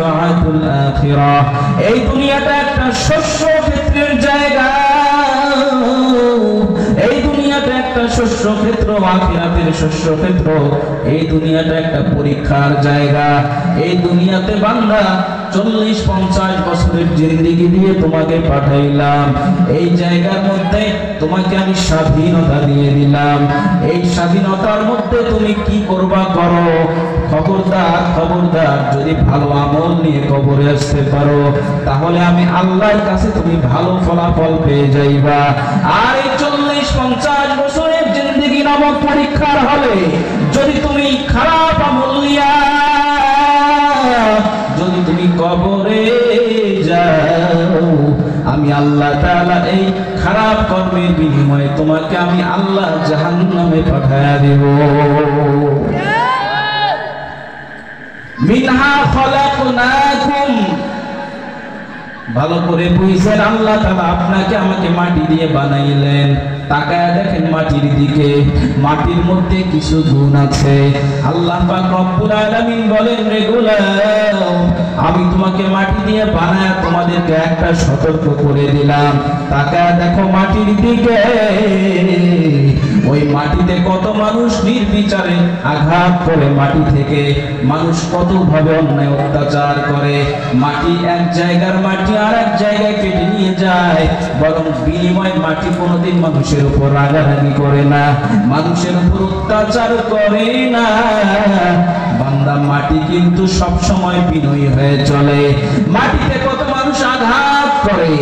মাজরাতুল আখিরাহ। এই দুনিয়াটা একটা শস্য ক্ষেত্রের জায়গা, এই দুনিয়াটা একটা শস্য ক্ষেত্র, আখিরাতের শস্য ক্ষেত্র। এই দুনিয়াটা একটা পরীক্ষার জায়গা। এই দুনিয়াতে বান্দা 40-50 বছরের জিন্দেগি দিয়ে তোমাকে পাঠাইলাম। এই জায়গার মধ্যে তোমাকে আমি স্বাধীনতা দিয়ে দিলাম। এই স্বাধীনতার মধ্যে তুমি কি করবা করো। খবরদার খবরদার, যদি ভালো আমল নিয়ে কবরে আসতে পারো তাহলে আমি আল্লাহর কাছে তুমি ভালো ফলাফল পেয়ে যাইবা। আর এই 40-50 বছরের জিন্দেগি নামক পরীক্ষার হলে যদি তুমি খারাপ আমল নিয়া যদি তুমি কবরে যাও, আমি আল্লাহ তাআলা এই খারাপ কর্মের বিনিময়ে তোমাকে আমি আল্লাহ জাহান্নামে পাঠায়া দেব। মিনহা খলাকনাকুম, ভালো করে বুঝছেন, আল্লাহ তাআলা আপনাকে আমাকে মাটি দিয়ে বানাইলেন। তাকায় দেখেন মাটির দিকে, মাটির মধ্যে কিছু গুণ আছে। আল্লাহ পাক রব্বুল আলামিন বলেন, রে গোলাম, আমি তোমাকে মাটি দিয়ে বানায় তোমাদেরকে একটা সতর্ক করে দিলাম। তাকায় দেখো মাটির দিকে, ওই মাটিতে কত মানুষ নির্বিচারে আঘাত করে, মাটি থেকে মানুষ কত ভাবে অন্যায় অত্যাচার করে। মাটি এক জায়গার মাটি আর এক জায়গায় কেটে নিয়ে যায়, বরং বিনিময় মাটি কোনোদিন মানুষের উপর রাগারাগি করে না, মানুষের উপর অত্যাচার করে না। বান্দা মাটি কিন্তু সব সময় বিনয়ী হয়ে চলে। মাটিতে কত মানুষ আঘাত করে,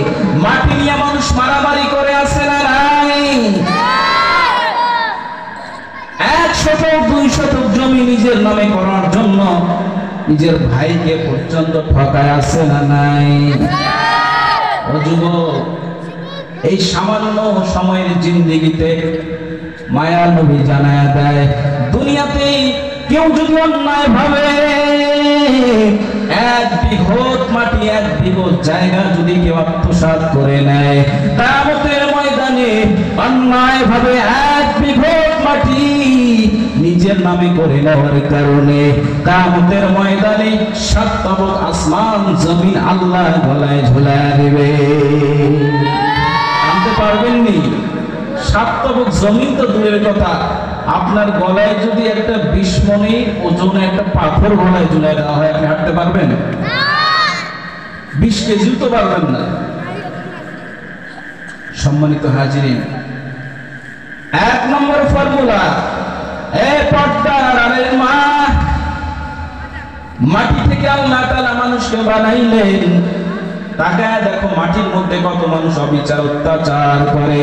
মাটি নিয়ে মানুষ মারামারি করে, আছে না নাই? 1 শতক 2 শতক জমি নিজের নামে করার জন্য নিজের ভাইকে পর্যন্ত ঠকায়, আছে না নাই? ও যুবক, এই সামান্য সময়ের জিন্দেগিতে মায়া নবী জানায়া দেয়, দুনিয়াতে কেউ যদি অন্যায় ভাবে 1 বিঘত মাটি 1 বিঘত জায়গা যদি কেউ আত্মসাৎ করে নেয়, কিয়ামতের ময়দানে অন্যায় ভাবে 1 বিঘত মাটি নিজের নামে করে নেওয়ার কারণে কিয়ামতের ময়দানে 7 তবক আসমান জমিন আল্লাহ গলায় ঝুলায় দেবে। জানতে পারবেননি? 7 তবক জমিন তো দূরের কথা, আপনার গলায় যদি একটা 20 মণের ওজনে একটা পাথর গলায় ঝুলায় দেওয়া হয়, আপনি হাঁটতে পারবেন? 20 কেজিও তো পারবেন না। সম্মানিত হাজিরিন, 1 নম্বর ফর্মুলা, পর্দার আড়ালের মা, মাটি থেকে আল্লাহ তাআলা মানুষকে বানাইলেন। তাকায় দেখো মাটির মধ্যে কত মানুষ অবিচার অত্যাচার করে।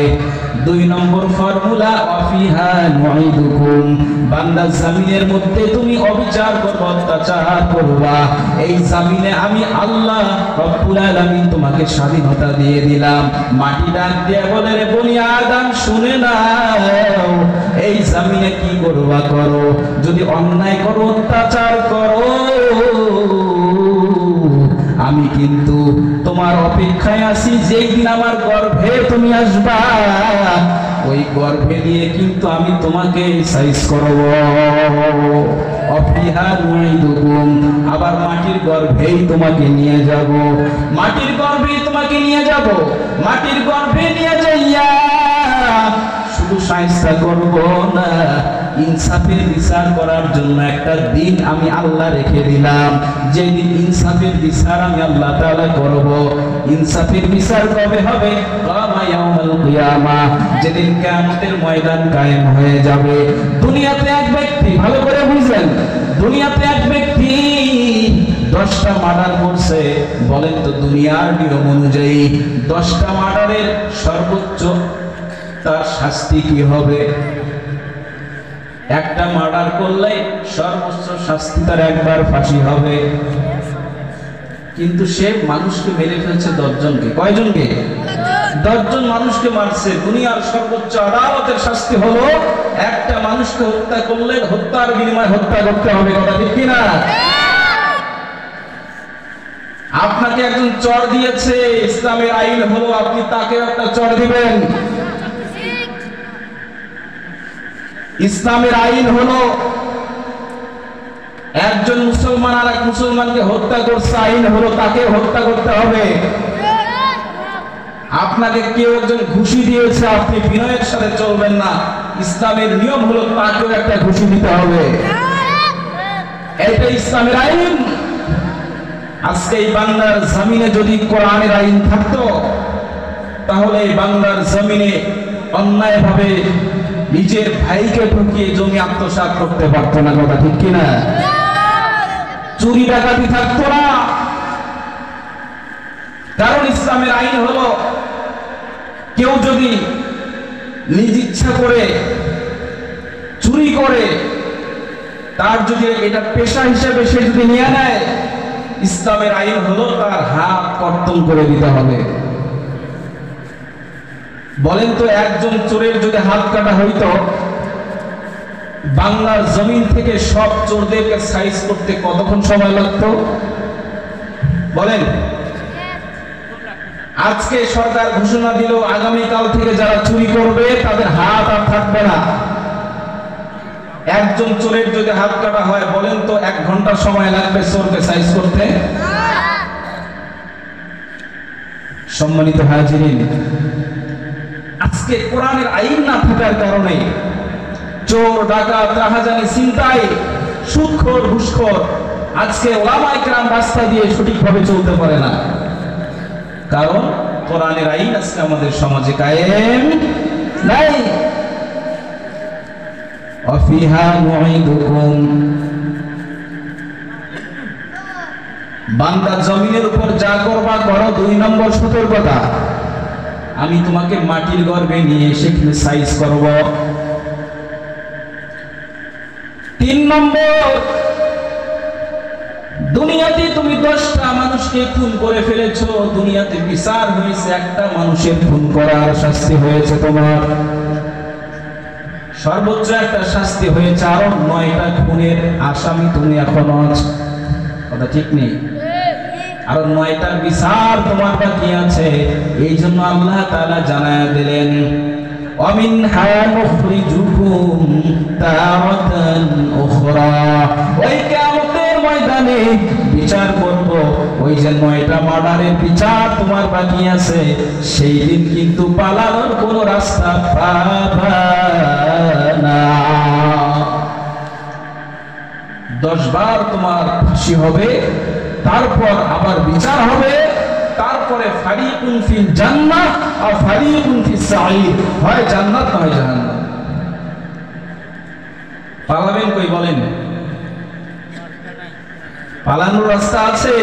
2 নম্বর ফর্মুলা, ওয়াফিহা নুঈদুকুম, বান্দা জমিনের মধ্যে তুমি অবিচার করবে, অত্যাচার করবা, এই জমিনে আমি আল্লাহ রব্বুল আলামিন তোমাকে স্বাধীনতা দিয়ে দিলাম। মাটি ডাক দিয়ে বলে, রে বনি আদম শুনে নাও, এই জমিনে কি করবা করো, যদি অন্যায় করো অত্যাচার করো, আমি কিন্তু তোমার অপেক্ষায় আছি। যেই দিন আমার গর্ভে তুমি আসবা, ওই গর্ভে নিয়ে কিন্তু আমি তোমাকে সাইজ করব। অফিহা নুঈদুকুম, আবার মাটির গর্ভেই তোমাকে নিয়ে যাব, মাটির গর্ভেই তোমাকে নিয়ে যাব। মাটির গর্ভে নিয়ে যাইয়া শুধু শায়েস্তা করব না, ইনসাফের বিচার করার জন্য একটা দিন আমি আল্লাহ রেখে দিলাম। যেদিন ইনসাফের বিচার আমি আল্লাহ তাআলা করব। ইনসাফের বিচার কবে হবে? কামা ইয়াউমুল কিয়ামা, যেদিন কিয়ামতের ময়দান কায়েম হয়ে যাবে। দুনিয়াতে এক ব্যক্তি, ভালো করে বুঝেন, দুনিয়াতে এক ব্যক্তি 10টা মার্ডার করছে। বলেন তো দুনিয়ার নিয়ম অনুযায়ী 10টা মার্ডারের সর্বোচ্চ তার শাস্তি কি হবে? একটা মার্ডার করলে সর্বোচ্চ শাস্তি তার একবার ফাঁসি হবে। কিন্তু সে মানুষকে মেরে ফেলছে 10 জনকে। কয়জনকে? 10 জন মানুষকে মারছে। দুনিয়ার সর্বোচ্চ আদালতের শাস্তি হলো একটা মানুষকে হত্যা করলে হত্যার বিনিময়ে হত্যা করতে হবে। কথা ঠিক কিনা? আপনাকে একজন চড় দিয়েছে, ইসলামের আইন হলো আপনি তাকে একটা চড় দিবেন। ইসলামের আইন হলো একজন মুসলমান আর এক মুসলমানকে হত্যা করছে, আইন হলো তাকে হত্যা করতে হবে। আপনাকে কেউ একজন ঘুষি দিয়েছে, আপনি বিনয়ের সাথে চলবেন না, ইসলামের নিয়ম হলো তাকেও একটা ঘুষি দিতে হবে। এটা ইসলামের আইন। আজকে এই বাংলার জমিনে যদি কোরআনের আইন থাকতো, তাহলে এই বাংলার জমিনে অন্যায়ভাবে নিজের ভাইকে ঠকিয়ে জমি আত্মসাৎ করতে পারতো না। কথা ঠিক কিনা? চুরি ডাকাতি থাকতো না। কারণ ইসলামের আইন হলো কেউ যদি নিজ ইচ্ছা করে চুরি করে, তার যদি এটা পেশা হিসেবে সে যদি নিয়ে নেয়, ইসলামের আইন হলো তার হাত কর্তন করে দিতে হবে। বলেন তো, একজন চোরের যদি হাত কাটা হইতো, বাংলার জমিন থেকে সব চোরদেরকে সাইজ করতে কতক্ষণ সময় লাগতো? বলেন। আজকে সরকার ঘোষণা দিল আগামীকাল থেকে যারা চুরি করবে তাদের হাত আর থাকবে না। একজন চোরের যদি হাত কাটা হয়, বলেন তো 1 ঘন্টা সময় লাগবে চোরকে সাইজ করতে? সম্মানিত হাজিরিন, আজকে কোরআনের আইন না থাকার কারণে চোর, ডাকাত, রাহাজানি, ছিনতাই, সুদখোর, ঘুষখোর আজকে ওলামায়ে কেরাম রাস্তা দিয়ে সঠিকভাবে চলতে পারে না। কারণ কোরআনের আইন আজকে আমাদের সমাজে কায়েম নাই। অফিহা নুঈদুকুম, বান্দা জমিনের উপর যা করবা করো। 2 নম্বর সতর্কতা, আমি তোমাকে মাটির গর্ভে নিয়ে সেখানে সাইজ করব। 3 নম্বর, দুনিয়াতে তুমি 10টা মানুষকে খুন করে ফেলেছো, দুনিয়াতে বিচার হয়েছে, একটা মানুষের খুন করার শাস্তি হয়েছে তোমার, সর্বোচ্চ একটা শাস্তি হয়েছে, আরো 9টা খুনের আসামি তুমি এখনো আছো। কথা ঠিক নেই? আরো 9টার বিচার তোমার বাকি আছে। এই জন্য আল্লাহ তাআলা জানায়া দিলেন, ওয়ামিনহা নুখরিজুকুম তারাতান উখরা, ওই কিয়ামতের ময়দানে বিচার করব। ওই যে 9টা মার্ডারের বিচার তোমার বাকি আছে, সেই দিন কিন্তু পালানোর কোনো রাস্তা পাবা না। 10 বার তোমার ফাঁসি হবে, তারপর আবার বিচার হবে, তারপরে ফারিকুন ফিল জান্নাহ আর ফারিকুন ফিস সাঈর, হয় জান্নাত না হয় জাহান্নাম। পালাবেন কই বলেন? পালানোর রাস্তা আছে?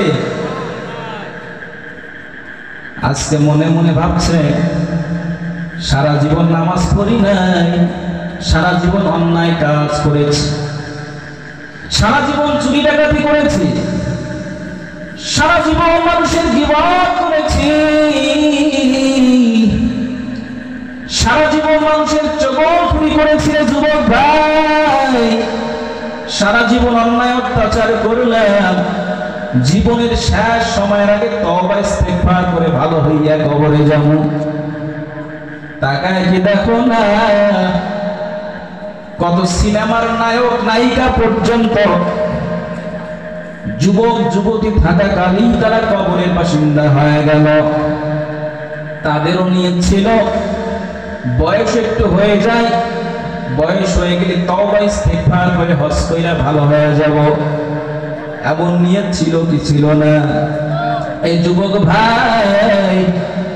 আজকে মনে মনে ভাবছে সারা জীবন নামাজ পড়ি নাই, সারা জীবন অন্যায় কাজ করেছি, সারা জীবন চুরি ডাকাতি করেছি, সারা জীবন মানুষের গীবত করেছি, সারা জীবন মানুষের চগলখুরি করেছি রে যুবক ভাই, সারা জীবন অন্যায় অত্যাচার করলাম, জীবনের শেষ সময়ের আগে তওবা ইস্তেগফার করে ভালো হইয়া কবরে যাব। তাকায় কি দেখো না, কত সিনেমার নায়ক নায়িকা পর্যন্ত যুবক যুবতী থাকাকালীন তারা কবরের বাসিন্দা হয়ে গেল। তাদেরও নিয়ত ছিল বয়স একটু হয়ে যায়, বয়স হয়ে গেলে তওবা ইস্তেগফার করে হজ কইরা ভালো হয়ে যাব, এমন নিয়ত ছিল কি ছিল না? এই যুবক ভাই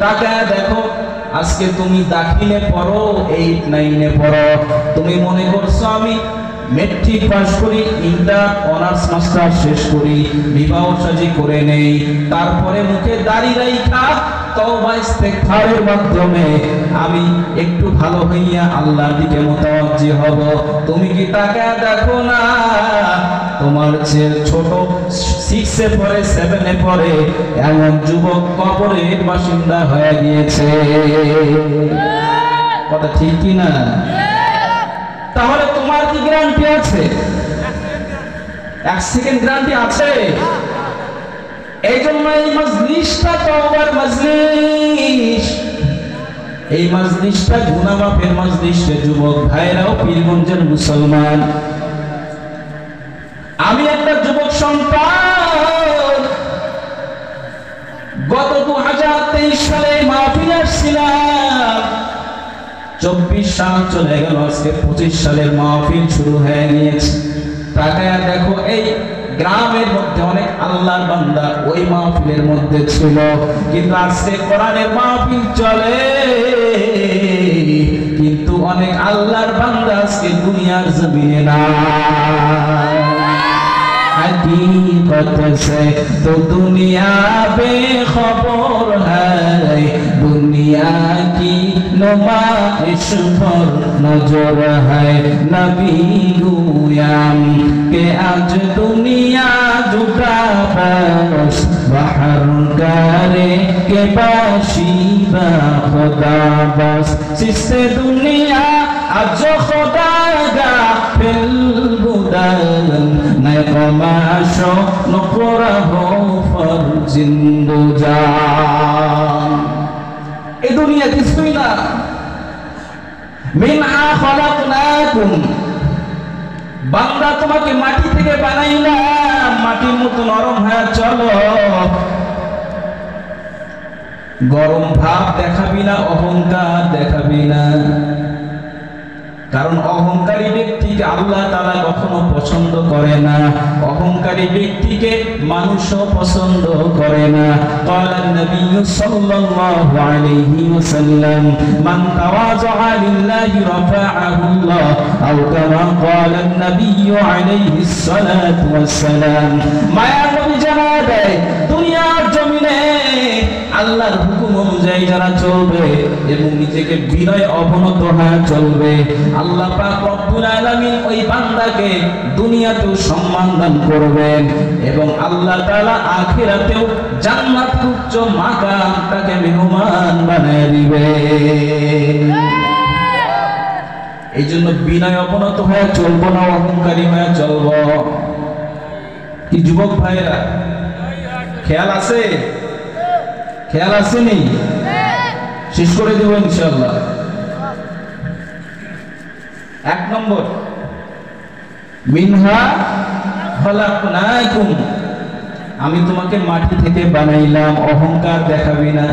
তাকায় দেখো, আজকে তুমি দাখিলে পড়ো, 8, 9-এ পড়ো, তুমি মনে করছো আমি মেট্রিক পাস করি, ইন্টার অনার্স মাস্টার শেষ করি, বিবাহ শাদী করে নেই, তারপরে মুখে দাড়ি রাইখা তওবা ইস্তেগফারের মাধ্যমে আমি একটু ভালো হইয়া আল্লাহর দিকে মুতাওয়াজ্জি হব। তুমি কি তাকায় দেখো না, তোমার চেয়ে ছোট 6-এ পড়ে, 7-এ পড়ে এমন যুবক কবরের বাসিন্দা হয়ে গিয়েছে। কথা ঠিক কি না? তাহলে তোমার কি গ্যারান্টি আছে? 1 সেকেন্ড গ্যারান্টি আছে? এই জন্য এই মজলিসটা তওবার মজলিস, এই মজলিসটা গুনাহ মাফের মজলিস। যুবক ভাইরাও, পীরগঞ্জের মুসলমান, আমি একটা সন্তান, গত 2023 সালে মাহফিলে আসছিলাম, 24 সাল চলে গেল, আজকে 25 সালের মাহফিল শুরু হয়ে গিয়েছে। তাকায়া দেখো এই গ্রামের মধ্যে অনেক আল্লাহর বান্দা ওই মাহফিলের মধ্যে ছিল, কিন্তু আজকে কোরআনের মাহফিল চলে, কিন্তু অনেক আল্লাহর বান্দা আজকে দুনিয়ার জমিনে না। हकीकत से तो दुनिया बेखबर है, दुनिया की नुमाइश पर नजर है। नबी गुयाम के आज दुनिया जुटा बस बाहर करे के बाशी बा खुदा बस सिस्ते दुनिया आज खुदा गा फिल बुदन नए कमाशो नकोरा हो फर जिंदो जान। ए दुनिया কিছুই না। মিনহা খলাকনাকুম, বান্দা তোমাকে মাটি থেকে বানাইলাম, মাটির মতো নরম হয়ে চলো। গরম ভাব দেখাবি না, অহংকার দেখাবি না, কারণ অহংকারী ব্যক্তিকে আল্লাহ তাআলা কখনো পছন্দ করে না, অহংকারী ব্যক্তিকে মানুষও পছন্দ করে না। ক্বালান নবী সাল্লাল্লাহু আলাইহি ওয়াসাল্লাম মান তাওয়াযা লিল্লাহি রাফাআহুল্লাহ আও কামা ক্বালান নবী আলাইহিস সালাতু ওয়াসসালাম। মায়া নবী জানায় দেয়, দুনিয়ার জমিনে আল্লাহর হুকুম অনুযায়ী যারা চলবে এবং নিজেকে বিনয় অবনত হয়ে চলবে, আল্লাহ পাক রব্বুল আলামিন ওই বান্দাকে দুনিয়াতেও সম্মান দান করবেন এবং আল্লাহ তাআলা আখিরাতেও জান্নাত উচ্চ মাকাম তাকে মেহমান বানায় দিবেন। এই জন্য বিনয় অবনত হয়ে চলবো না, অহংকারী হয়ে চলবো। কি যুবক ভাইরা খেয়াল আছে? খেয়াল আসেনি? শেষ করে দেব ইনশাআল্লাহ। 1 নম্বর, মিনহা খলাকনাকুম, আমি তোমাকে মাটি থেকে বানাইলাম, অহংকার দেখাবি না।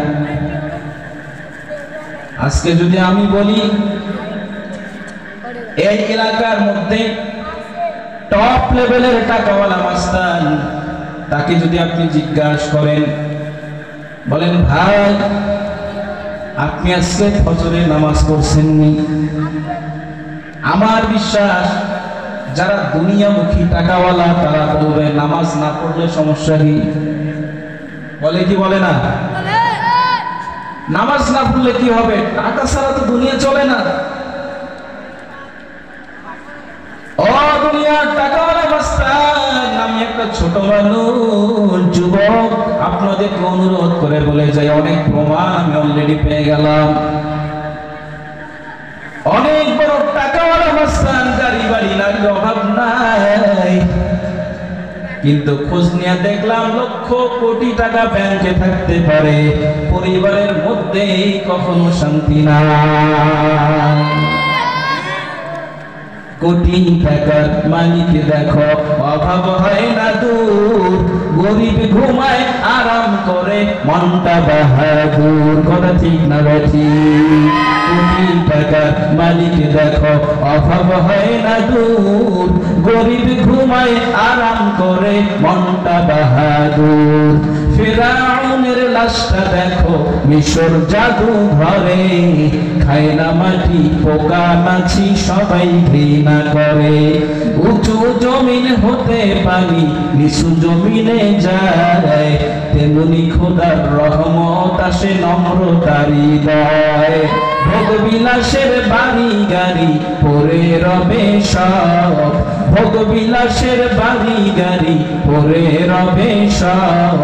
আজকে যদি আমি বলি এই এলাকার মধ্যে টপ লেভেলের টাকাওয়ালা মাস্তান, তাকে যদি আপনি জিজ্ঞাসা করেন, বলেন ভাই আপনি আজকে ফজরের নামাজ পড়ছেননি, আমার বিশ্বাস যারা দুনিয়ামুখী টাকাওয়ালা তারা বলবে নামাজ না পড়লে সমস্যা কি? বলে কি বলে না? নামাজ না পড়লে কি হবে? টাকা ছাড়া তো দুনিয়া চলে না। ও দুনিয়ার টাকাওয়ালা মাস্তান, আমি একটা ছোট মানুষ যুবক, আপনাদেরকে অনুরোধ করে বলে যাই, অনেক প্রমাণ আমি অলরেডি পেয়ে গেলাম। অনেক বড় টাকাওয়ালা মাস্তান, গাড়ি বাড়ি নারীর অভাব নাই, কিন্তু খোঁজ নিয়ে দেখলাম লক্ষ কোটি টাকা ব্যাংকে থাকতে পারে, পরিবারের মধ্যে কখনো শান্তি নাই। কোটি টাকার মালিক দেখো অভাব হয় না দূর, গরিব ঘুমায় আরাম করে মনটা বাহাদুর। কথা ঠিক না বেঠি? কোটি টাকার মালিক দেখো অভাব হয় না দূর, গরিব ঘুমায় আরাম করে মনটা বাহাদুর। ফিরাউনের লাশটা দেখো মিশর জাদু ঘরে, খায় না মাটি পোকা মাছি সবাই ঘৃণা করে। উঁচু জমিন হতে পানি নিচু জমিনে যায়, তেমনি খোদার রহমত আসে নম্রতারি দেয়। ভোগবিলাসের বাড়ি গাড়ি পরে রবে সব, ভোগবিলাসের বাড়ি গাড়ি পরে রবে সব।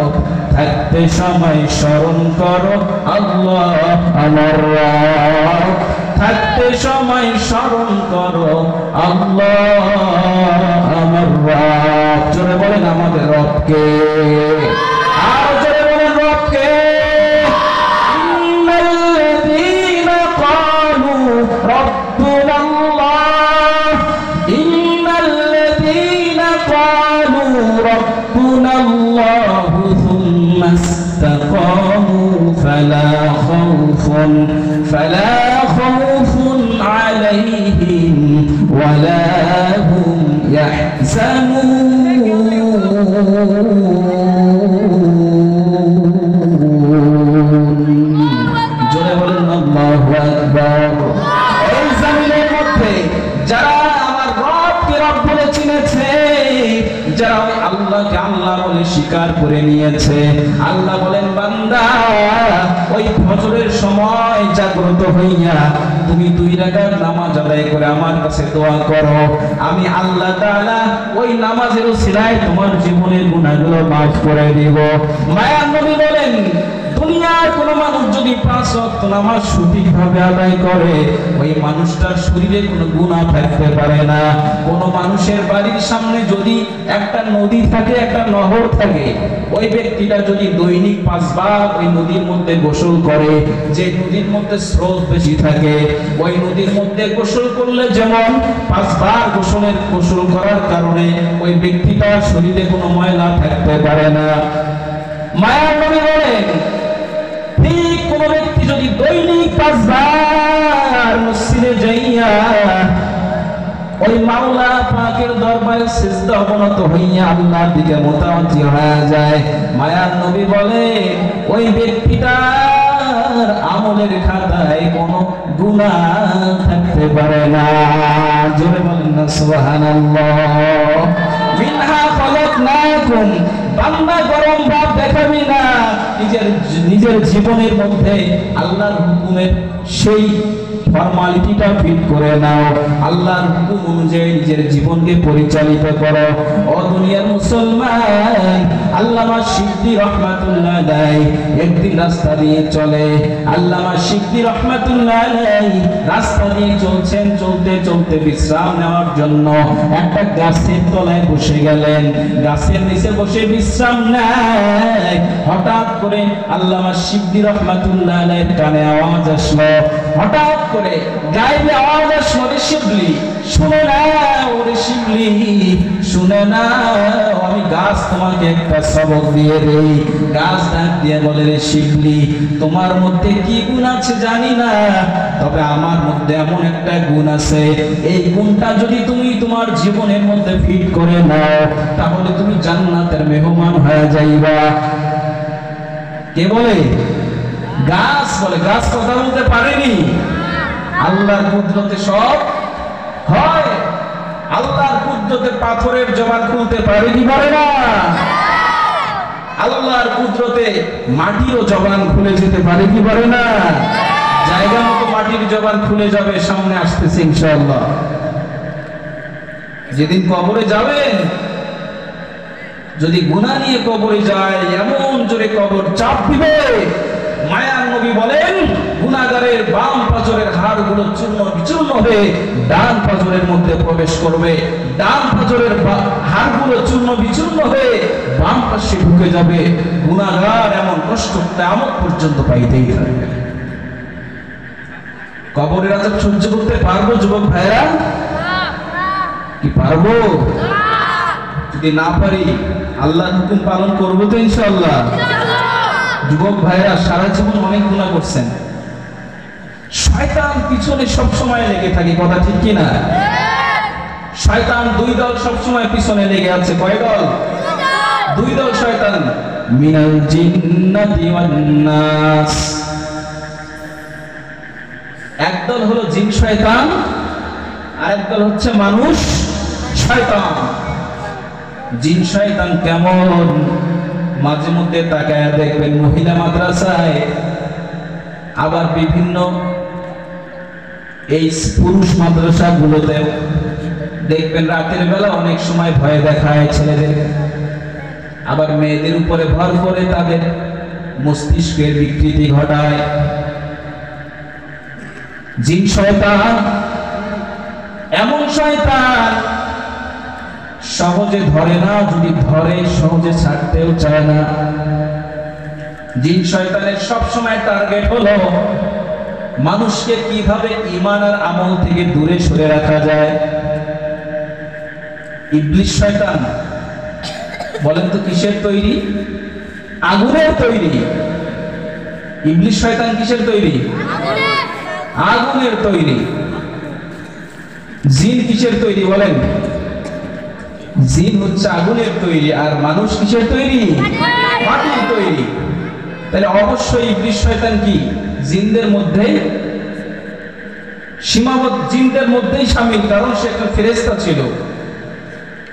থাকতে সময় স্মরণ করো আল্লাহ আমার রব, থাকতে সময় স্মরণ করো আল্লাহ আমার রব। জোরে বলেন আমাদের রবকে, আর জোরে বলেন রবকে। ইন্নাল্লাযীনা ক্বালু রাব্বুনাল্লাহ, ইন্নাল্লাযীনা ক্বালু রাব্বুনাল্লাহ فلا خوف عليهم ولا هم يحزنون জোরে বলেন আল্লাহু আকবার। এই জমিনের মধ্যে যারা আমার রবকে রব বলে চিনেছে, যারা ওই আল্লাহকে আল্লাহ বলে স্বীকার করে নিয়েছে, আল্লাহ বলেন বান্দা ওই ফজরের সময় জাগ্রত হইয়া তুমি 2 রাকাত নামাজ আদায় করে আমার কাছে দোয়া করো, আমি আল্লাহ তাআলা ওই নামাজের উসিলায় তোমার জীবনের গুনাহগুলো মাফ করে দিব। মায়ার নবী বলেন দুনিয়ার কোন মানুষ যদি 5 ওয়াক্ত নামাজ সঠিকভাবে আদায় করে, ওই মানুষটার শরীরে কোনো গুনাহ থাকতে পারে না। কোন মানুষের বাড়ির সামনে যদি একটা নদী থাকে, একটা নহর থাকে, ওই ব্যক্তিটা যদি দৈনিক 5 বার ওই নদীর মধ্যে গোসল করে, যে নদীর মধ্যে স্রোত বেশি থাকে, ওই নদীর মধ্যে গোসল করলে যেমন 5 বার গোসল করার কারণে ওই ব্যক্তিটার শরীরে কোনো ময়লা থাকতে পারে না। মায়ার নবী বলেন ঠিক কোন ব্যক্তি যদি দৈনিক 5 বার মসজিদে যাইয়া ওই মাওলা পাকের দরবারে সিজদা অবনত হইয়া আল্লাহর দিকে মুতাওয়াজ্জি হয়ে যায়, মায়ার নবী বলে ওই ব্যক্তিটার আমলের খাতায় কোনো গুনাহ থাকতে পারে না। জোরে বলেন না সুবহানাল্লাহ। মিনহা খলাকনাকুম, বান্দা গরম ভাব দেখাবি না, নিজের জীবনের মধ্যে আল্লাহর হুকুমের সেই ফরমালিটিটা ফিট করে নাও, আল্লাহর হুকুম অনুযায়ী নিজের জীবনকে পরিচালিত করো। ও দুনিয়ার মুসলমান, আল্লামা সিদ্দি রহমাতুল্লাহ আলাইহি একদিন রাস্তা দিয়ে চলে, আল্লামা সিদ্দি রহমাতুল্লাহ আলাইহি রাস্তা দিয়ে চলছেন, চলতে চলতে বিশ্রাম নেওয়ার জন্য একটা গাছের তলায় বসে গেলেন। গাছের নিচে বসে বিশ্রাম নেয়, হঠাৎ করে আল্লামা সিদ্দি রহমাতুল্লাহ আলাইহির কানে আওয়াজ আসলো, হঠাৎ করে গায়েবে আওয়াজ আসলো, রে শিবলি শুনে নাও, রে শিবলি শুনে নাও, আমি গাছ তোমাকে একটা সবক দিয়ে দেই। গাছ ডাক দিয়ে বলে, রে শিবলি তোমার মধ্যে কি গুণ আছে জানি না, তবে আমার মধ্যে এমন একটা গুণ আছে, এই গুণটা যদি তুমি তোমার জীবনের মধ্যে ফিট করে নাও তাহলে তুমি জান্নাতের মেহমান হয়ে যাইবা। কে বলে? গাছ বলে। গাছ কথা বলতে পারেনি, আল্লাহর কুদরতে সব হয়। আল্লাহর কুদরতে পাথরের জবান খুলতে পারে কি পারে না? আল্লাহর কুদরতে মাটিরও জবান খুলে যেতে পারে কি পারে না? জায়গা মতো মাটির জবান খুলে যাবে, সামনে আসতেছে ইনশাআল্লাহ। যেদিন কবরে যাবেন, যদি গুনাহ নিয়ে কবরে যায়, এমন জোরে কবর চাপ দিবে, মায়ার নবী বলেন গুনাহগারের বাম পাজরের হাড়গুলো চূর্ণ বিচূর্ণ হয়ে ডান পাজরের মধ্যে প্রবেশ করবে, ডান পাজরের হাড়গুলো চূর্ণ বিচূর্ণ হয়ে বাম পাশে ঢুকে যাবে। গুনাহগার এমন কষ্ট কিয়ামত পর্যন্ত পাইতেই থাকবে। কবরের আযাব সহ্য করতে পারবো যুবক ভাইরা? কি পারবো? যদি না পারি আল্লাহর হুকুম পালন করবো তো ইনশাআল্লাহ। যুবক ভাইরা সারা জীবন অনেক গুনাহ করছেন, শয়তান পিছনে সব সময় লেগে থাকে, কথা ঠিক কি না? শয়তান 2 দল সব সময় পিছনে লেগে আছে। কয় দল? 2 দল শয়তান, মিনাল জিন্নাতি ওয়ান নাস। একদল হলো জিন শয়তান, আরেকদল হচ্ছে মানুষ শয়তান। জিন শয়তান কেমন? মাঝে মধ্যে তাকায় দেখবেন মহিলা মাদ্রাসায়, আবার বিভিন্ন এই পুরুষ মাদ্রাসাগুলোতে দেখবেন রাতের বেলা অনেক সময় ভয় দেখায় ছেলেদের, আবার মেয়েদের উপরে ভর করে তাদের মস্তিষ্কের বিকৃতি ঘটায়। জিন শয়তান এমন শয়তান, সহজে ধরে না, যদি ধরে সহজে ছাড়তেও চায় না। জিন শয়তানের সব সময় টার্গেট হলো মানুষকে কিভাবে ঈমান আর আমল থেকে দূরে সরে রাখা যায়। ইবলিস শয়তান বলেন তো কিসের তৈরি? আগুনের তৈরি। ইবলিস শয়তান কিসের তৈরি? আগুনের তৈরি। জিন কিসের তৈরি বলেন? জিন হচ্ছে আগুনের তৈরি। আর মানুষ কিসের তৈরি? মাটির তৈরি। তাহলে অবশ্যই ইবলিস শয়তান কি জিনদের মধ্যে সীমাবদ্ধ, জিনদের মধ্যেই শামিল, কারণ সে একটা ফেরেশতা ছিল।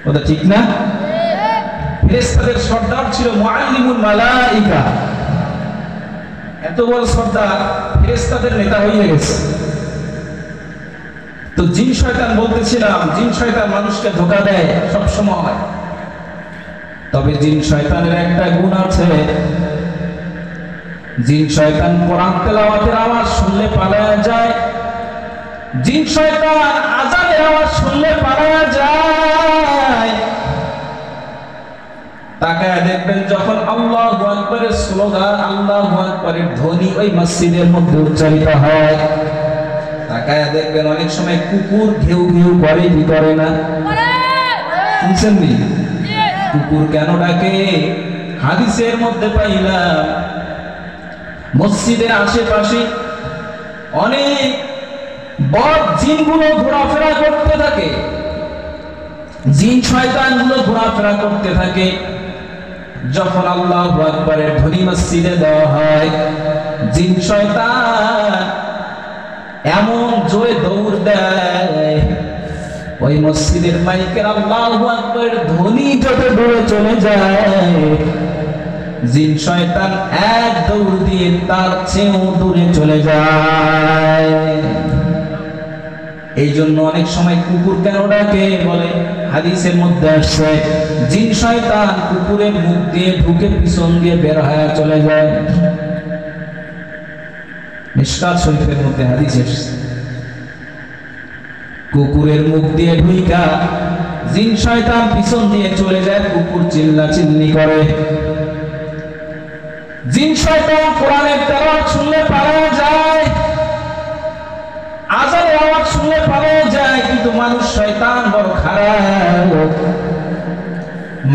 ওটা ঠিক না? ফেরেশতাদের সর্দার ছিল মুআল্লিমুল মালাইকা। এত বড় সর্দার ফেরেশতাদের নেতা হয়ে গেছে। তো জিন শয়তান বলতেছিলাম, জিন শয়তান মানুষকে ধোঁকা দেয় সব সময়। তবে জিন শয়তানের একটা গুণ আছে, জিন শয়তান কোরআন তেলাওয়াতের আওয়াজ শুনলে পালায়া যায়। জিন শয়তান আযানের আওয়াজ শুনলে পালায়া যায়। তাকায় দেখবেন যখন আল্লাহু আকবারের স্লোগান, আল্লাহু আকবারের ধ্বনি ওই মসজিদের মধ্যে উচ্চারিত হয়, তাকায় দেখবেন অনেক সময় কুকুর ঘেউ ঘেউ করে, কি করে না? শুনছেন নি? কুকুর কেন ডাকে? হাদিসের মধ্যে পাইলাম মসজিদের আশেপাশে অনেক বদ জিনগুলো ঘোরাফেরা করতে থাকে, জিন শয়তানগুলো ঘোরাফেরা করতে থাকে। যখন আল্লাহু আকবারের ধ্বনি মসজিদে দেওয়া হয়, জিন শয়তান এমন জোরে দৌড় দেয়, ওই মসজিদের মাইকের আল্লাহু আকবারের ধ্বনি যত দূরে চলে যায়, জিন শয়তান এক দৌড় দিয়ে তার চেয়েও দূরে চলে যায়। এই জন্য অনেক সময় কুকুর কেন ডাকে বলে, হাদিসের মধ্যে আসছে জিন শয়তান কুকুরের মুখ দিয়ে ঢুকে পিছন দিয়ে বের হয়ে চলে যায়। মিশকাত শরীফের মধ্যে হাদিস এসেছে, কুকুরের মুখ দিয়ে ঢুইকা জিন শয়তান পিছন দিয়ে চলে যায়। কুকুর চিল্লা চিল্লি করে। জিন শয়তান কোরআনের তেলাওয়াত শুনলে পালায়া যায়, আযানের আওয়াজ শুনলে পালায়া যায়। কিন্তু মানুষ শয়তান বড় খারাপ।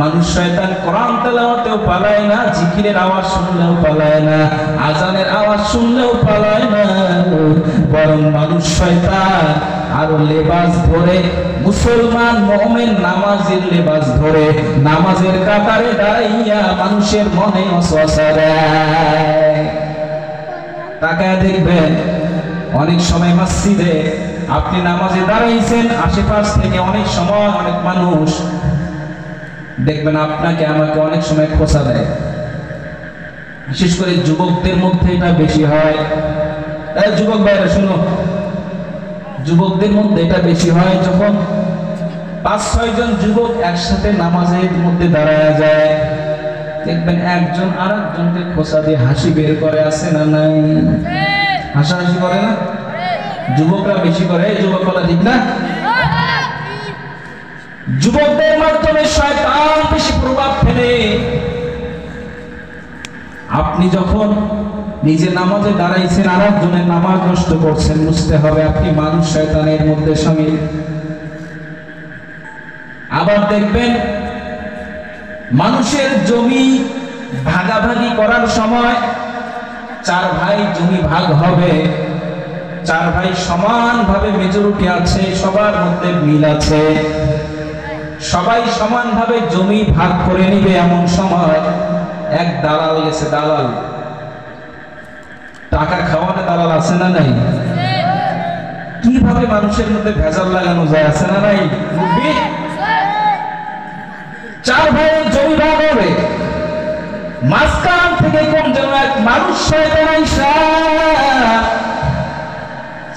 মানুষ শয়তান কোরআন তেলাওয়াতেও পালায় না, জিকিরের আওয়াজ শুনলেও পালায় না, আযানের আওয়াজ শুনলেও পালায় না। বরং মানুষ শয়তান আরো লেবাস ধরে, মুসলমান মুমিন নামাজের লেবাস ধরে নামাজের কাতারে দাঁড়াইয়া মানুষের মনে ওয়াসওয়াসা দেয়। তাকায় দেখবেন অনেক সময় মসজিদে আপনি নামাজে দাঁড়াইছেন, আশেপাশ থেকে অনেক সময় অনেক মানুষ দেখবেন আপনাকে আমাকে অনেক সময় খোঁচা দেয়। বিশেষ করে যুবকদের মধ্যে এটা বেশি হয়। যুবক ভাইরা শুনো, যুবকদের মধ্যে এটা বেশি হয় যখন ৫-৬ জন যুবক একসাথে নামাজের মধ্যে দাঁড়ায় যায়, দেখবেন একজন আরেকজনকে খোঁচা দিয়ে হাসি বের করে, আছে না নাই? হাসাহাসি করে না? যুবকরা বেশি করে। যুবক বলা ঠিক না? যুবকদের মাধ্যমে শয়তান বেশি প্রভাব ফেলে। আপনি যখন নিজে নামাজে দাঁড়াইছেন, আরেকজনের নামাজ নষ্ট করছেন, বুঝতে হবে আপনি মানুষ শয়তানের মধ্যে শামিল। আবার দেখবেন মানুষের জমি ভাগাভাগি করার সময় 4 ভাই জমি ভাগ হবে, 4 ভাই সমানভাবে মেজরিটি আছে, সবার মধ্যে মিল আছে, সবাই সমানভাবে জমি ভাগ করে নিবে। এমন সময় এক দালাল গেছে, দালাল টাকা খাওয়ানো দালাল, আছে না নাই? কিভাবে মানুষের মধ্যে ভেজাল লাগানো যায়, আছে না নাই? 4 ভাইয়ের জমি ভাগ হবে, মাঝখান থেকে কোন যেন এক মানুষ শয়তান আইসা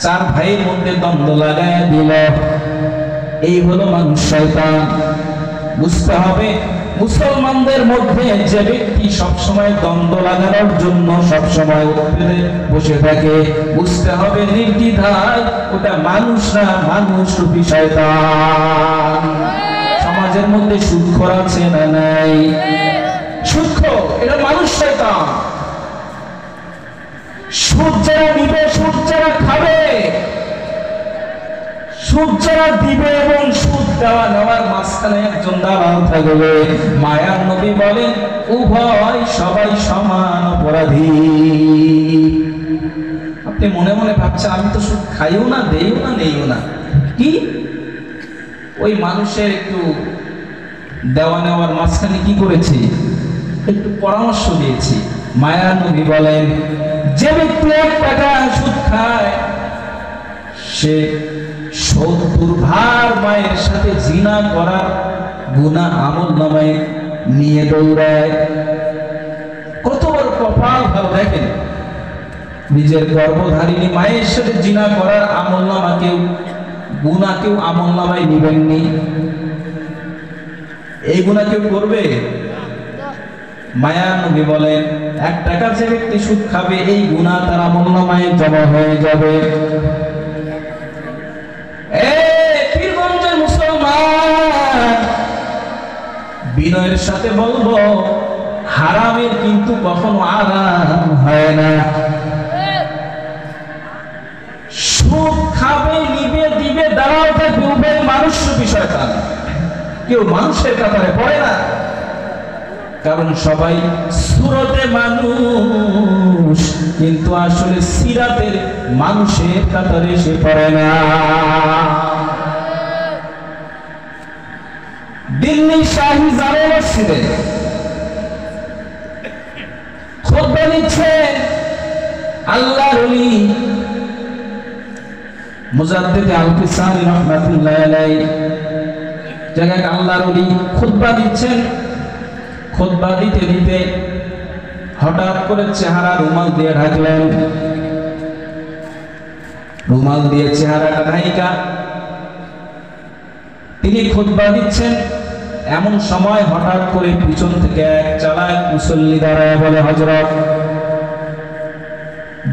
4 ভাইয়ের মধ্যে দ্বন্দ্ব লাগায় দিল। এই হলো মানুষ শয়তান। বুঝতে হবে মুসলমানদের মধ্যে যে ব্যক্তি সবসময় দ্বন্দ্ব লাগানোর জন্য সবসময় বসে থাকে, বুঝতে হবে নির্দ্বিধায় ওটা মানুষ না, মানুষ রূপী শয়তান। সমাজের মধ্যে সুদখোর আছে না নাই? সুদখোর, এটা মানুষ শয়তান। সুদ যারা নিবে, সুদ যারা খাবে, সুদ যারা দিবে এবং সুদ দেওয়া নেওয়ার মাঝখানে একজন দালাল থাকবে, মায়ার নবী বলেন উভয় সবাই সমান অপরাধী। তে মনে মনে ভাবছে আমি তো সুদ খাইও না, দেইও না, নেইও না। কি ওই মানুষের একটু দেওয়া নেওয়ার মাঝখানে কি করেছি, একটু পরামর্শ দিয়েছি। মায়ার নবী বলেন, যে ব্যক্তি 1 টাকা সুদ খায় সে 70 ভার মায়ের সাথে জিনা করার গুনাহ আমলনামায় নিয়ে দৌড়ায়। কত বড় কপাল ভালো দেখেন, নিজের গর্ভধারিণী মায়ের সাথে জিনা করার আমলনামাকেও গুনাহ কেউ আমলনামায় নিবেননি। এই গুনাহ কেউ করবে? মায়া নবী বলেন, 1 টাকা যে ব্যক্তি সুদ খাবে এই গুনাহ তার আমলনামায় জমা হয়ে যাবে। পীরগঞ্জের মুসলমান, বিনয়ের সাথে বলবো, হারামের কিন্তু কখনো আরাম হয় না। সুদ খাবে, নিবে, দিবে, দাঁড়াও থাকবে, উভয় মানুষ বিষয় তা কেউ মানুষের কাতারে পড়ে না, কারণ সবাই সুরতে মানুষ, কিন্তু আসলে সিরাতের মানুষের কাতারে সে পড়ে না। দিল্লি শাহী জামে মসজিদে খুতবা দিচ্ছেন আল্লাহর ওলি মুজাদ্দিদ আল-কিসানি রাহমাতুল্লাহ আলাইহি, জায়গায় আল্লাহর ওলি খুতবা দিচ্ছেন। খুতবা দিতে দিতে হঠাৎ করে চেহারা রুমাল দিয়ে ঢাকলেন। রুমাল দিয়ে চেহারাটা ঢাকা তিনি খুতবা দিচ্ছেন। এমন সময় হঠাৎ করে পিছন থেকে এক চালাক মুসল্লি দাঁড়ায় বলে, হযরত,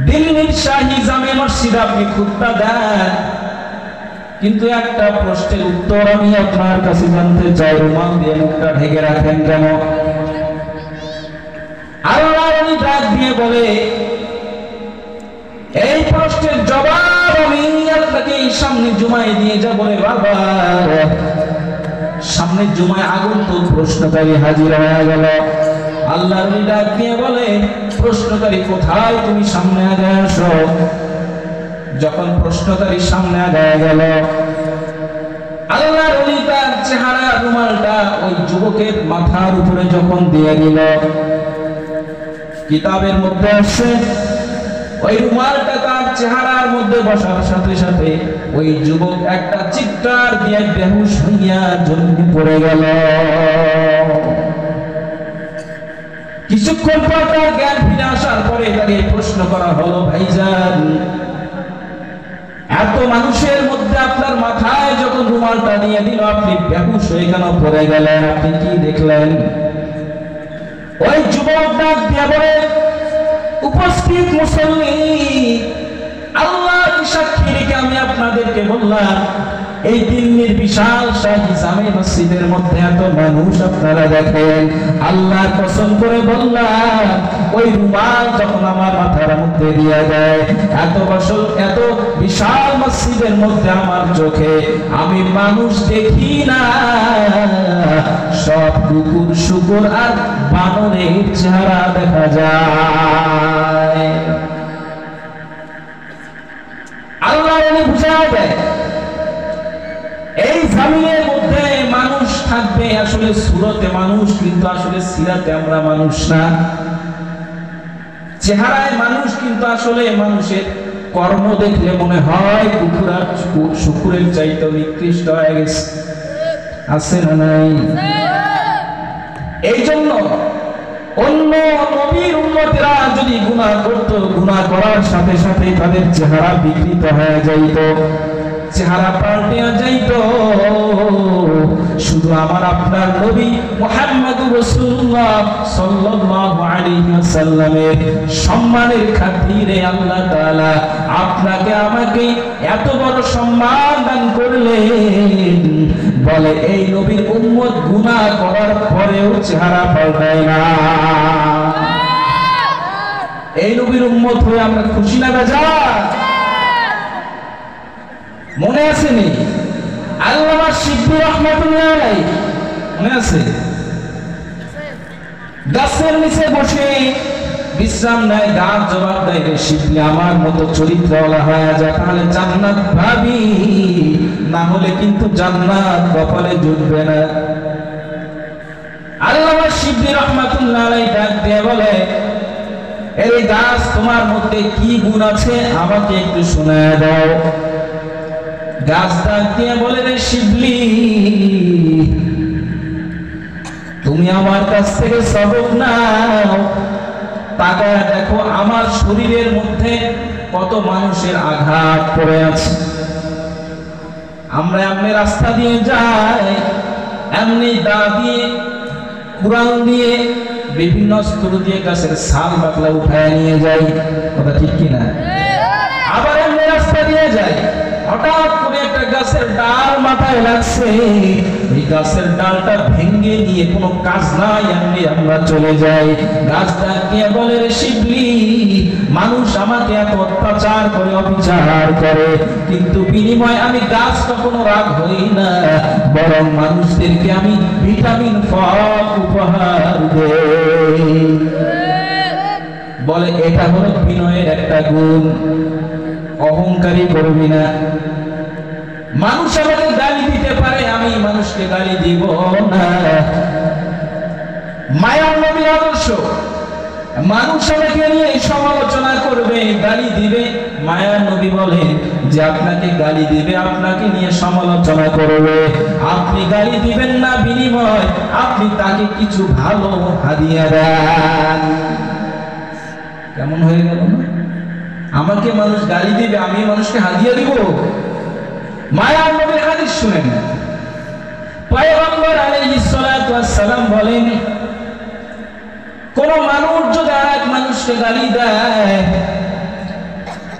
দিল্লির শাহী জামে মসজিদে আপনি খুতবা দেন, কিন্তু একটা প্রশ্নের উত্তর আমি আপনার কাছে জানতে চাই, রুমাল দিয়ে মুখটা ঢেকে রাখেন কেন? আল্লাহর ওলি ডাক দিয়ে বলে, এই প্রশ্নের জবাব আমি আপনাকে এই সামনে জুমায় দিয়ে যাব রে বাবা। সামনে জুমায় আগন্তুক প্রশ্নকারী হাজির হয়ে গেল। আল্লাহর ওলি ডাক দিয়ে বলে, প্রশ্নকারী কোথায়, তুমি সামনে আগায় আসো। যখন প্রশ্নকারী সামনে আগায় গেল, আল্লাহর ওলি তার চেহারা রুমালটা ওই যুবকের মাথার উপরে যখন দিয়ে দিল, কিতাবের মধ্যে আসে ওই রুমালটা তার চেহারার মধ্যে বসার সাথে সাথে ওই যুবক একটা চিৎকার দিয়ে বেহুশ হইয়া জমিনে পড়ে গেল। কিছুক্ষণ পর তার জ্ঞান ফিরে আসার পরে তাকে প্রশ্ন করা হলো, ভাইজান, এত মানুষের মধ্যে আপনার মাথায় যখন রুমালটা দিয়ে দিল আপনি বেহুশ হয়ে কেন পড়ে গেলেন, আপনি কি দেখলেন? ওই যুবক ডাক দিয়ে বলে, উপস্থিত মুসল্লি, আল্লাহর সাক্ষী রেখে আমি আপনাদেরকে বললাম, এই দিল্লির বিশাল শাহী জামে মসজিদের মধ্যে এত মানুষ আপনারা দেখেন, আল্লাহর কসম করে বললাম, ওই রুমাল যখন আমার মাথার মধ্যে দিয়ে দেয়, এত বিশাল মসজিদের মধ্যে আমার চোখে আমি মানুষ দেখি না, সব কুকুর, শুকুর আর বানরের চেহারা দেখা যায়। আল্লাহ বুঝা দেয় এই জামিনের মধ্যে মানুষ থাকবে, আসলে সুরতে মানুষ, কিন্তু আসলে সিরাতে আমরা মানুষ না। চেহারায় মানুষ, কিন্তু আসলে মানুষের কর্ম দেখলে মনে হয় কুকুর আর শুকুরের চাইতে নিকৃষ্ট হয়ে গেছে। আছে না নাই? এই জন্য অন্য নবীর উম্মতেরা যদি গুনাহ করত, গুনাহ করার সাথে সাথে তাদের চেহারা বিকৃত হয়ে যাইত, চেহারা পাল্টে যাইত। শুধু আমার আপনার নবী মুহাম্মদুর রাসূলুল্লাহ সাল্লাল্লাহু আলাইহি ওয়াসাল্লামের সম্মানের খাতিরে আল্লাহ তাআলা আপনাকে আমাকে এত বড় সম্মান দান করলেন, বলে এই নবীর উম্মত গুনাহ করার পরেও চেহারা পাল্টায় না। এই নবীর উম্মত হয়ে আমরা খুশি না বেজার? মনে আছে নি আল্লামা শিবলী রাহমাতুল্লাহ আলাইহি? মনে আছে? গাছের নিচে বসে বিশ্রাম নেয়, গাছ জবাব দেয়, রে শিবলি আমার মতো চরিত্রওয়ালা হয়ে যায়, তাহলে জান্নাত পাবি, না হলে কিন্তু জান্নাত কপালে জুটবে না। আল্লামা শিবলি রাহমাতুল্লাহ আলাইহি ডাক দিয়ে বলে, এই গাছ তোমার মধ্যে কি গুণ আছে আমাকে একটু শোনায় দাও। গাছ ডাক দিয়ে বলে, রে শিবলি, তুমি আমার কাছ থেকে সবক নাও। তাকায় দেখো আমার শরীরের মধ্যে কত মানুষের আঘাত পড়ে আছে। আমরা এমনি রাস্তা দিয়ে যাই, এমনি দা দিয়ে, কুড়াল দিয়ে, বিভিন্ন অস্ত্র দিয়ে গাছের ছাল পাতলা উঠায় নিয়ে যাই, কথা ঠিক কিনা? আবার এমনি রাস্তা দিয়ে যাই, হঠাৎ করে একটা গাছের ডাল মাথায় লাগছে, এই গাছের ডালটা ভেঙে নিয়ে কোনো কাজ নাই, এমনি আমরা চলে যাই। গাছটা গিয়ে বলে, রে শিবলি, মানুষ আমাকে এত অত্যাচার করে, অবিচার করে, কিন্তু বিনিময়ে আমি গাছ কখনো রাগ হই না, বরং মানুষদেরকে আমি ভিটামিন ফল উপহার দেই। বলে এটা হলো বিনয়ের একটা গুণ, অহংকারী করবি না। মানুষ আমাকে গালি দিতে পারে, আমি মানুষকে গালি দিব না। মায়ার নবীর আদর্শ, মানুষ আমাকে নিয়ে সমালোচনা করবে, গালি দিবে, মায়ার নবী বলেন যে আপনাকে গালি দিবে, আপনাকে নিয়ে সমালোচনা করবে, আপনি গালি দিবেন না, বিনিময় আপনি তাকে কিছু ভালো হাদিয়া দেন। কেমন হয়ে গেল না? আমাকে মানুষ গালি দিবে, আমি মানুষকে হাদিয়া দিব। মায়ার নবীর হাদিস শুনেন, পয়গম্বর আলাইহিস সালাতু ওয়াস সালাম বলেন, কোন মানুষ যদি আরেক মানুষকে গালি দেয়,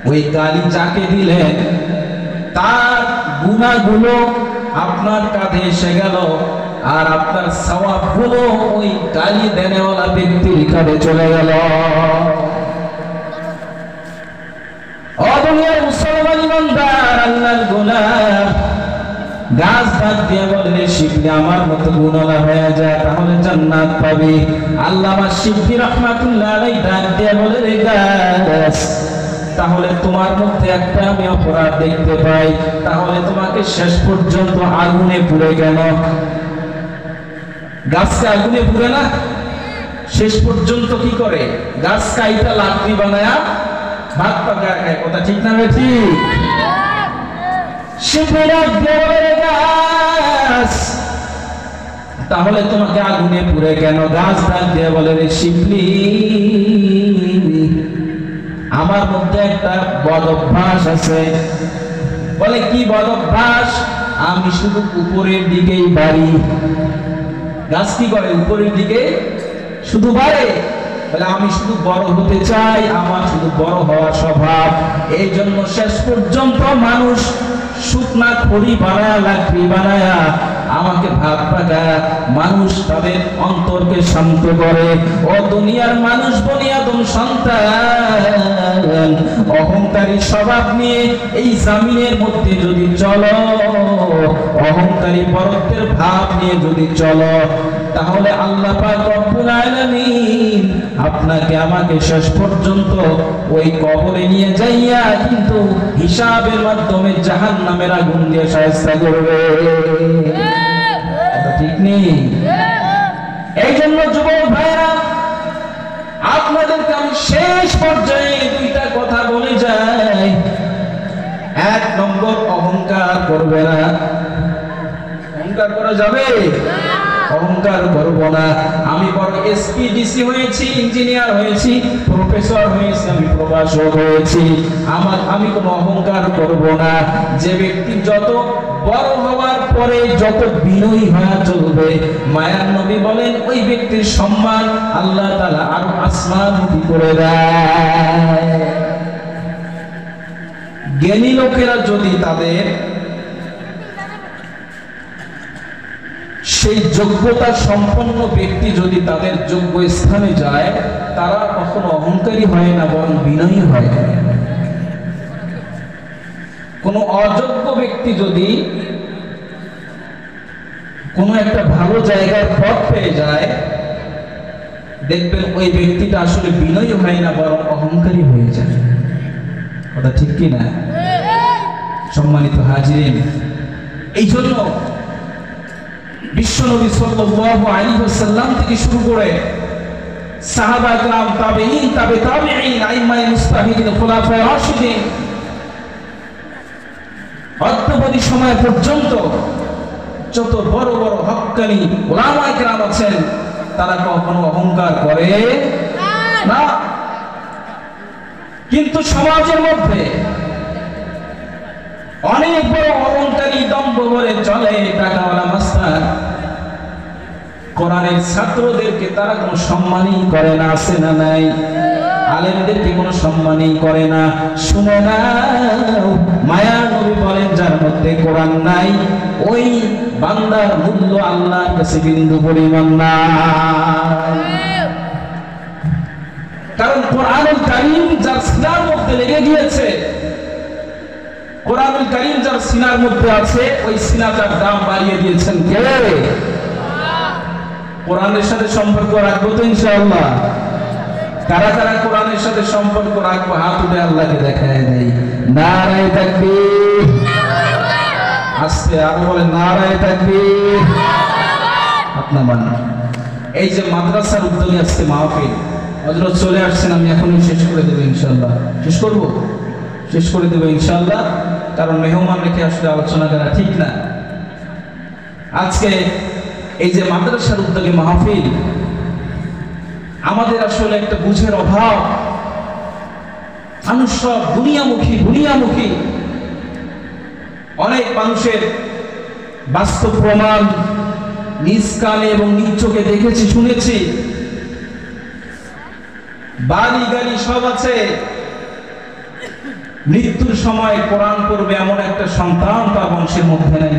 ওই গালি যাকে দিলেন তার গুনাহগুলো আপনার কাঁধে এসে গেল, আর আপনার সওয়াবগুলো ওই গালি দেনেওয়ালা ব্যক্তির কাঁধে চলে গেল। ও দুনিয়ার মুসলমান ইমানদার, আল্লাহর গোলাম, গাছ ডাক দিয়ে বলে, রে শিবলি আমার মতো গুণওয়ালা হয়ে যায়, তাহলে জান্নাত পাবি। আল্লামা শিবলি রাহমাতুল্লাহ আলাইহি ডাক দিয়ে বলে, রে গাছ, তাহলে তোমার মধ্যে একটা আমি অপরাধ দেখতে পাই, তাহলে তোমাকে শেষ পর্যন্ত আগুনে পুড়ে গেল। গাছকে আগুনে পুড়ে না, শেষ পর্যন্ত কি করে? গাছ কাইটা লাকড়ি বানায়া ভাত পাকায় খায়, কথা ঠিক না বেঠি? তাহলে তোমাকে আগুনে পুড়ে কেন? গাছ ডাক দিয়ে বলে, রে শিবলি, আমার মধ্যে একটা বদ অভ্যাস আছে। বলে কি বদ অভ্যাস? আমি শুধু উপরের দিকেই বাড়ি। গাছ কি করে? উপরের দিকে শুধু বাড়ে। বলে আমি শুধু বড় হতে চাই, আমার শুধু বড় হওয়ার স্বভাব, এই জন্য শেষ পর্যন্ত মানুষ শুকনা খড়ি বানায়া, লাকড়ি বানায়া আমাকে ভাত পাকায়, মানুষ তাদের অন্তরকে শান্ত করে। ও দুনিয়ার মানুষ, বনি আদম সন্তান, অহংকারী স্বভাব নিয়ে এই জামিনের মধ্যে যদি চলো, অহংকারী পরত্বের ভাব নিয়ে যদি চলো, তাহলে আল্লাহ পাক রব্বুল আলামিন আপনাকে আমাকে শেষ পর্যন্ত ওই কবরে নিয়ে যাইয়া কিন্তু হিসাবের মাধ্যমে জাহান্নামের আগুন দিয়ে শায়েস্তা করবে। ঠিক নেই? এই জন্য যুবক ভাইরা, আপনাদেরকে আমি শেষ পর্যায়ে দুইটা কথা বলে যাই। এক নম্বর, অহংকার করবে না। অহংকার করা যাবে? অহংকার করব না। আমি বড় এসপি, ডিসি হয়েছি, ইঞ্জিনিয়ার হয়েছি, প্রফেসর হয়েছি, আমি প্রভাষক হয়েছি, আমি কোনো অহংকার করব না। যে ব্যক্তি যত বড় হওয়ার পরে যত বিনয়ী হয়ে চলবে, মায়ার নবী বলেন ওই ব্যক্তির সম্মান আল্লাহ তাআলা আরো আসমানমুখী করে দেয়। জ্ঞানী লোকেরা যদি তাদের সেই যোগ্যতা সম্পন্ন ব্যক্তি যদি তাদের যোগ্য স্থানে যায়, তারা কখনো অহংকারী হয় না, বরং বিনয়ী হয়। কোন অযোগ্য ব্যক্তি যদি কোন একটা ভালো জায়গার পথ পেয়ে যায়, দেখবেন ওই ব্যক্তিটা আসলে বিনয়ী হয় না, বরং অহংকারী হয়ে যায়। কথা ঠিক কি না? সম্মানিত হাজিরিন, এই জন্য বিশ্বনবী সাল্লাল্লাহু আলাইহি ওয়াসাল্লাম থেকে শুরু করে সাহাবা کرام, তাবেঈন, তাবে তাবেঈন, আইম্মায়ে মুজতাহিদিন, খুলাফায়ে রাশিদিন, অদ্যাবধি সময় পর্যন্ত যত বড় বড় হক্কানি উলামায়ে کرام আছেন, তারা কখনো অহংকার করে না। কিন্তু সমাজের মধ্যে অনেক বড় অহংকারী দম্ভ ভরে চলে, টাকাওয়ালা মাস্টার, কোরআনের ছাত্রদেরকে তারা কোনো সম্মানই করে না। আছে না নাই? আলেমদেরকে কোনো সম্মানই করে না। শুনে না, মায়া নবী বলেন, যার মধ্যে কোরআন নাই ওই বান্দার মূল্য আল্লাহর কাছে বিন্দু পরিমাণ না। কারণ কোরআনুল কারীম যার সিনার মধ্যে লেগে গিয়েছে, কোরআনুল কারীম যার সিনার মধ্যে আছে, ওই সিনাটার দাম বাড়িয়ে দিয়েছেন কে? কোরআনের সাথে সম্পর্ক রাখবো তো ইনশাআল্লাহ। কারা কারা কোরআনের সাথে সম্পর্ক রাখবো হাত উঠে আল্লাহকে দেখায় দেই। নারায়ে তাকবীর। আস্তে আরো বলেন, নারায়ে তাকবীর। আপনার মান এই যে মাদ্রাসার উদ্যোগে আজকে মাহফিল, হযরত চলে আসছেন, আমি এখনই শেষ করে দেব ইনশাআল্লাহ। শেষ করে দেব ইনশাআল্লাহ, কারণ মেহমান রেখে আসলে আলোচনা করা ঠিক না। আজকে এই যে মাদ্রাসার উদ্যোগে মাহফিল, আমাদের আসলে একটা বুঝের অভাব। মানুষ সব দুনিয়ামুখী। অনেক মানুষের বাস্তব প্রমাণ নিজ কানে এবং নিজ চোখে দেখেছি, শুনেছি। বাড়ি গাড়ি সব আছে, মৃত্যুর সময় কোরআন পড়বে এমন একটা সন্তান তার বংশের মধ্যে নেই।